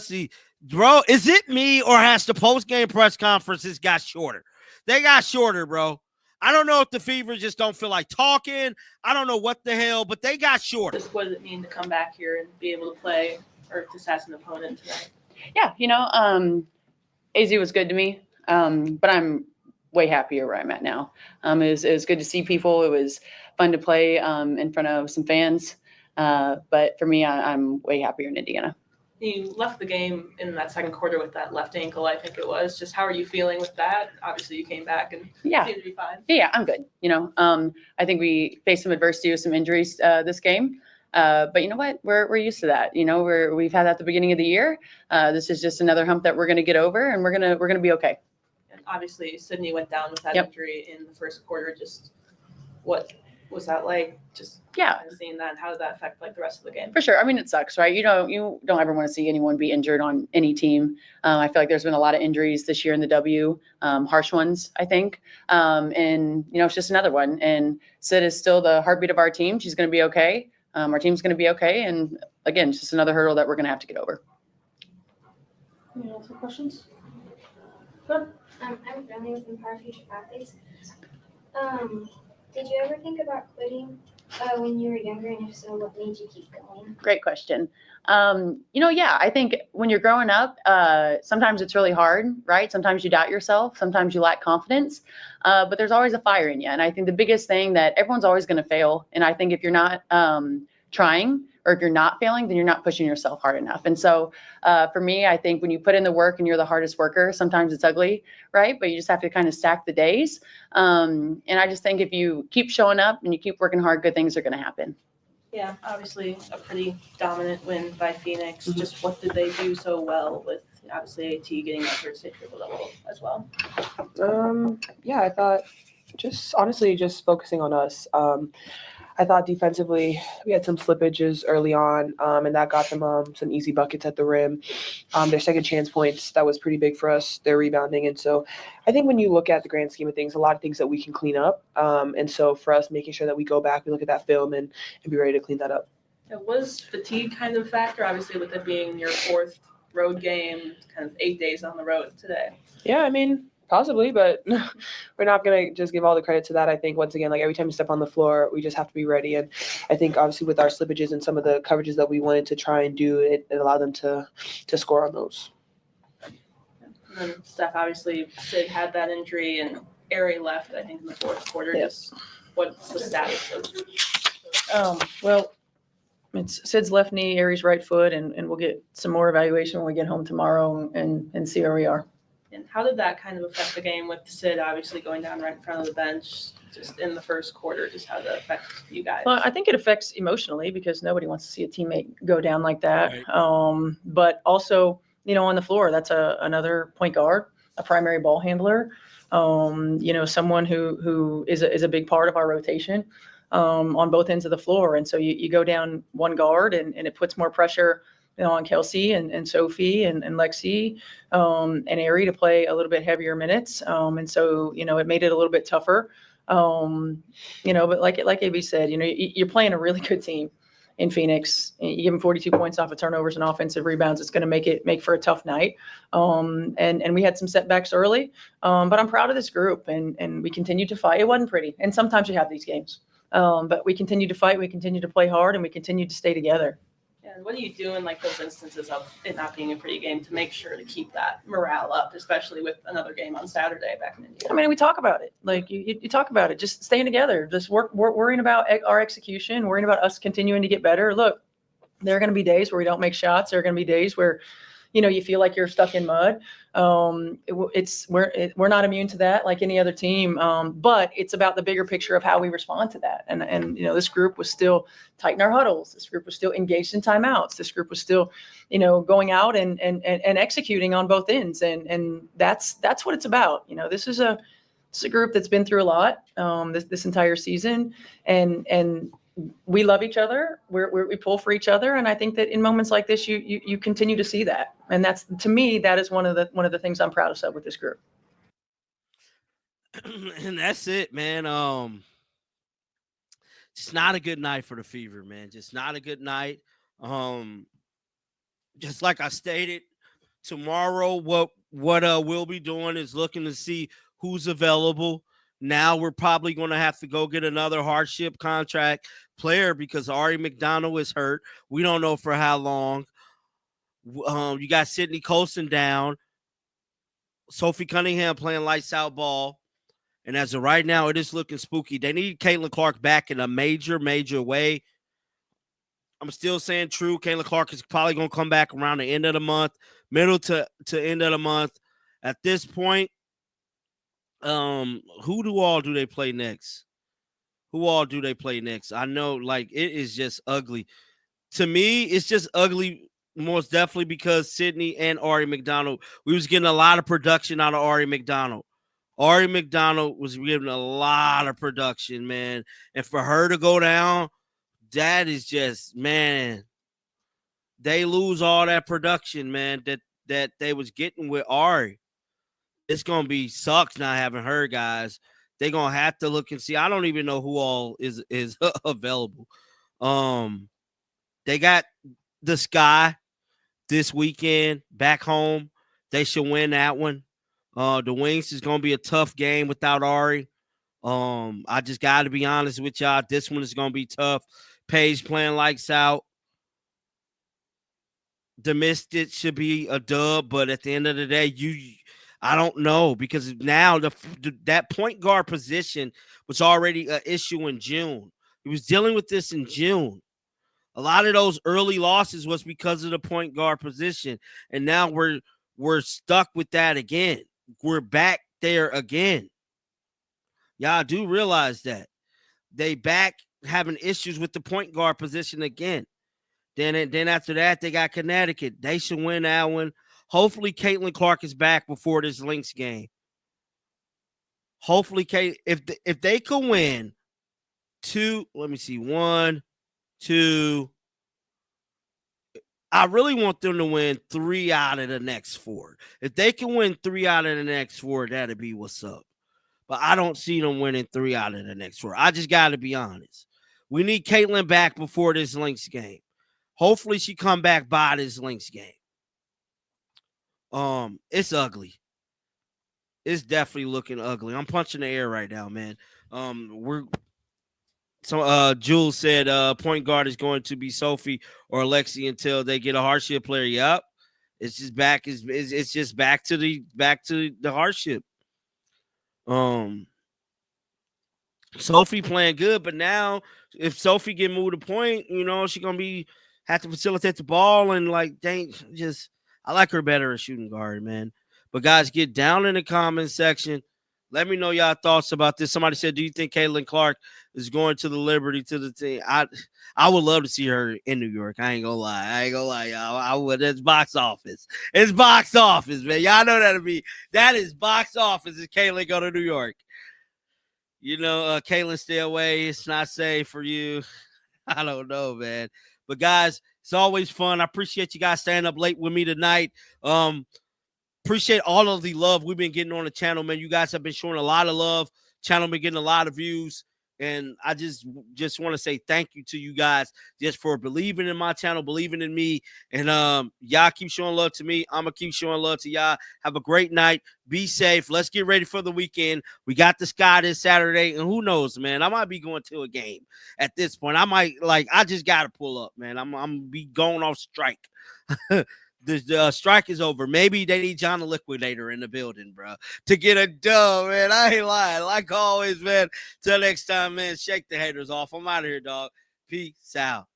See, bro, is it me or has the post-game press conferences got shorter? They got shorter, bro. I don't know if the Fever just don't feel like talking. I don't know what the hell, but they got shorter. Just what does it mean to come back here and be able to play or to sass an opponent tonight? Yeah, AZ was good to me, but I'm way happier where I'm at now. It was good to see people. It was fun to play in front of some fans. But for me, I'm way happier in Indiana. You left the game in that second quarter with that left ankle, I think it was. Just how are you feeling with that? Obviously, you came back and seemed to be fine. Yeah, I'm good. I think we faced some adversity with some injuries this game. But you know what? We're used to that. We've had that at the beginning of the year. This is just another hump that we're going to get over, and we're gonna be okay. And obviously, Sydney went down with that injury in the first quarter. Just what was that like? Just seeing that. How did that affect the rest of the game? For sure. I mean, it sucks, right? You don't ever want to see anyone be injured on any team. I feel like there's been a lot of injuries this year in the W, harsh ones, I think. And it's just another one. And Sid is still the heartbeat of our team. She's going to be okay. Our team's going to be okay. And again, it's just another hurdle that we're going to have to get over. Any other questions? Good. I'm Riley with Empower Future Athletes. Did you ever think about quitting when you were younger, and if so, what made you keep going? Great question. I think when you're growing up, sometimes it's really hard, right? Sometimes you doubt yourself. Sometimes you lack confidence, but there's always a fire in you. And I think the biggest thing that everyone's always going to fail. And I think if you're not trying, or if you're not failing, then you're not pushing yourself hard enough. And so for me, I think when you put in the work and you're the hardest worker, sometimes it's ugly, right? But you just have to kind of stack the days. And I just think if you keep showing up and you keep working hard, good things are going to happen. Yeah, obviously a pretty dominant win by Phoenix. Mm-hmm. Just what did they do so well with obviously AT getting that third state triple double as well? I thought just focusing on us. I thought defensively we had some slippages early on, and that got them some easy buckets at the rim. Their second chance points, that was pretty big for us, their rebounding. And so I think when you look at the grand scheme of things, a lot of things that we can clean up. And so for us, making sure that we go back, we look at that film and be ready to clean that up. It was fatigue kind of a factor, obviously, with it being your fourth road game, kind of 8 days on the road today. Yeah, I mean, possibly, but we're not going to just give all the credit to that. I think, once again, every time you step on the floor, we just have to be ready. And I think, obviously, with our slippages and some of the coverages that we wanted to try and do, it allowed them to score on those. And then, Steph, obviously, Sid had that injury, and Ari left, I think, in the fourth quarter. Yes. Just what's the status of Well, it's Sid's left knee, Ari's right foot, and we'll get some more evaluation when we get home tomorrow and see where we are. And how did that kind of affect the game with Sid obviously going down right in front of the bench just in the first quarter? Just how did that affect you guys? Well, I think it affects emotionally because nobody wants to see a teammate go down like that. Right. But also, on the floor, that's another point guard, a primary ball handler, someone who is a big part of our rotation on both ends of the floor. And so you go down one guard and it puts more pressure on Kelsey and Sophie and Lexi and Ari to play a little bit heavier minutes. And so, it made it a little bit tougher. But like AB said, you're playing a really good team in Phoenix. You give them 42 points off of turnovers and offensive rebounds. It's going to make for a tough night. And we had some setbacks early, but I'm proud of this group and we continue to fight. It wasn't pretty. And sometimes you have these games, but we continue to fight. We continue to play hard and we continue to stay together. And what do you do in those instances of it not being a pretty game to make sure to keep that morale up, especially with another game on Saturday back in India? I mean, we talk about it. You talk about it, just staying together, just worrying about our execution, worrying about us continuing to get better. Look, there are going to be days where we don't make shots. There are going to be days where, you feel like you're stuck in mud. We're not immune to that like any other team. But it's about the bigger picture of how we respond to that. And this group was still tight in our huddles. This group was still engaged in timeouts. This group was still, going out and executing on both ends. And that's what it's about. This is a group that's been through a lot this entire season, and we love each other. We pull for each other, and I think that in moments like this, you continue to see that, and that's, to me, that is one of the things I'm proudest of with this group. And that's it, man. Just not a good night for the Fever, man. Just not a good night. Just like I stated, Tomorrow, what we'll be doing is looking to see who's available. Now we're probably going to have to go get another hardship contract player because Ari McDonald is hurt. We don't know for how long. You got Sydney Colson down. Sophie Cunningham playing lights out ball. And as of right now, it is looking spooky. They need Caitlin Clark back in a major, major way. I'm still saying true. Caitlin Clark is probably going to come back around the end of the month, middle to end of the month. At this point, who do they play next? Who all do they play next? I know, like, it is just ugly. To me, it's just ugly, most definitely because Sydney and Ari McDonald, we was getting a lot of production out of Ari McDonald. Ari McDonald was giving a lot of production, man. And for her to go down, that is just, man, they lose all that production, man, that they was getting with Ari. It's going to be sucks not having her, guys. They're going to have to look and see. I don't even know who all is available. They got the Sky this weekend back home. They should win that one. The Wings is going to be a tough game without Ari. I just got to be honest with y'all. This one is going to be tough. Paige playing lights out. The Mystics should be a dub, but at the end of the day, I don't know because now that point guard position was already an issue in June. He was dealing with this in June. A lot of those early losses was because of the point guard position, and now we're stuck with that again. We're back there again. Y'all do realize that they back having issues with the point guard position again. Then after that, they got Connecticut. They should win that one. Hopefully, Caitlin Clark is back before this Lynx game. Hopefully, if they could win let me see, 1, 2. I really want them to win 3 out of the next 4. If they can win 3 out of the next 4, that'd be what's up. But I don't see them winning 3 out of the next 4. I just got to be honest. We need Caitlin back before this Lynx game. Hopefully, she come back by this Lynx game. It's ugly. It's definitely looking ugly. I'm punching the air right now, man. Jules said point guard is going to be Sophie or Alexi until they get a hardship player. Yep. It's just back it's just back to the hardship. Sophie playing good, but now if Sophie get moved to point, she gonna have to facilitate the ball and I like her better as shooting guard, man. But guys, get down in the comment section. Let me know y'all thoughts about this. Somebody said, do you think Caitlin Clark is going to the Liberty to the team? I would love to see her in New York. I ain't gonna lie, y'all. I would. It's box office. It's box office, man. Y'all know that is box office if Caitlin go to New York. Caitlin, stay away. It's not safe for you. I don't know, man. But guys, it's always fun. I appreciate you guys staying up late with me tonight. Appreciate all of the love we've been getting on the channel, man. You guys have been showing a lot of love. Channel been getting a lot of views. And I just want to say thank you to you guys just for believing in my channel, believing in me. And y'all keep showing love to me. I'm going to keep showing love to y'all. Have a great night. Be safe. Let's get ready for the weekend. We got the Sky this Saturday. And who knows, man, I might be going to a game at this point. I just got to pull up, man. I'm going to be going off strike. The strike is over. Maybe they need John the Liquidator in the building, bro, to get a dub, man. I ain't lying. Like always, man. Till next time, man. Shake the haters off. I'm out of here, dog. Peace out.